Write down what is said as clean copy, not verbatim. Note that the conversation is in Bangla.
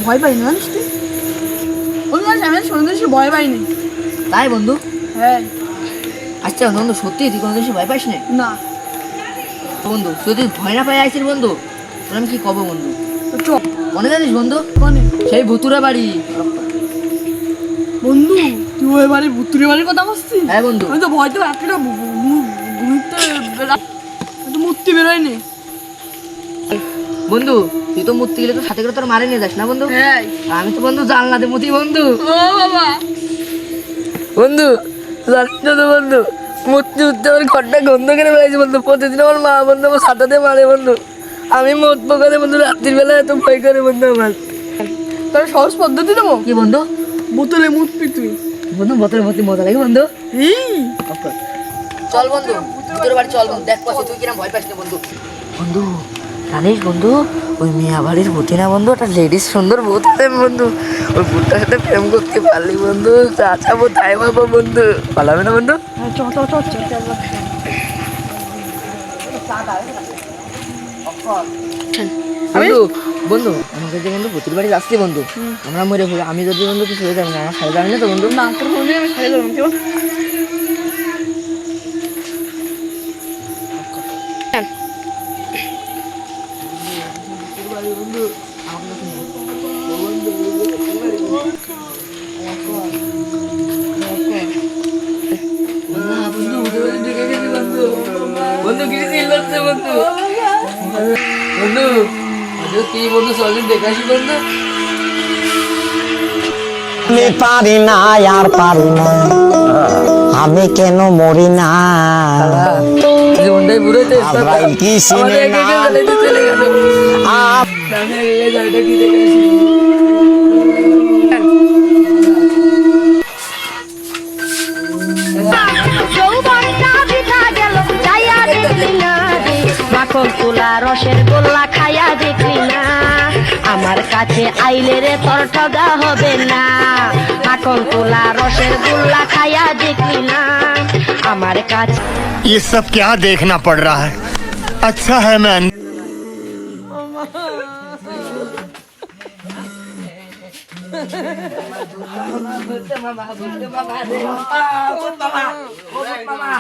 ভয় পাই না জানিস তুই? আমি সন্দেশে ভয় পাইনি। তাই বন্ধু? হ্যাঁ। আচ্ছা বন্ধু, সত্যি তুই কোনো দেশে ভয় পাইস না? না। বন্ধু তুই যদি ভয় না পাই আইসিস বন্ধু, তোর আমি কি কব বন্ধু? তো চ। মনে জানিস বন্ধু? কনে? সেই ভুতুরা বাড়ি। বন্ধু তুই ওই বাড়ি ভুতুরে বাড়ির কথা বলছিস? হ্যাঁ বন্ধু। আমি তো ভয়তে একটা ঘুরতে মূর্তি বেরোয়নি। বন্ধু তুই তো মূর্তি গেলে তো সাথে করে তোর মারে নিয়ে যাস না বন্ধু? হ্যাঁ। আমি তো বন্ধু জানলাতে মুতি বন্ধু। ও বাবা। বন্ধু জানিস না তো বন্ধু, মূর্তি উঠতে আমার ঘরটা গন্ধ করে বেড়াইছে বন্ধু। প্রতিদিন আমার মা বন্ধু আমার সাঁতাতে মারে বন্ধু। আমি মত করে বন্ধু, রাত্রির বেলা এত ভয় করে বন্ধু আমার। তোর সহজ পদ্ধতি দেবো। কি বন্ধু? বোতলে মুতবি তুই। বন্ধু বোতলের মধ্যে মজা লাগে বন্ধু। এই চল বন্ধু তোর বাড়ি চল বন্ধু, দেখ পাচ্ছি তুই কিরম ভয় পাস না বন্ধু। বন্ধু জানিস বন্ধু, ওই মিয়া বাড়ির ভূতি না বন্ধু, একটা লেডিস সুন্দর ভূত আছে বন্ধু। ওই ভূতটার সাথে প্রেম করতে পারলি বন্ধু, চাচাবো তাই পাবো বন্ধু, পালাবে না বন্ধু? চ চ চ চ বন্ধু বন্ধু আমি যদি বন্ধু ভূতির বাড়ি যাচ্ছি বন্ধু, আমরা মরে পড়ি, আমি যদি বন্ধু কিছু হয়ে যাবে না, আমার সাথে যাবে না তো বন্ধু? না তোর মনে আমি সাইড করলাম কেমন? বন্ধু কিছু চিল্লাচ্ছে বন্ধু। বন্ধু কি বন্ধু, চলেন দেখাসি বন্ধু। আমি পারি না আর পারি না, আমি কেন মরি না? জীবনটাই পুরো আজরাইল কি চিনে না? চলে গেল। কি দেখাসি মাখন তোলা রসের গোল্লা খাইয়া দেখলি না, আমার কাছে আইলে রে তোর ঠগা হবে না। মাখন তোলা রসের গোল্লা খাইয়া দেখলি না, আমার কাছে। ये सब क्या देखना पड़ रहा है? अच्छा है मैं মামা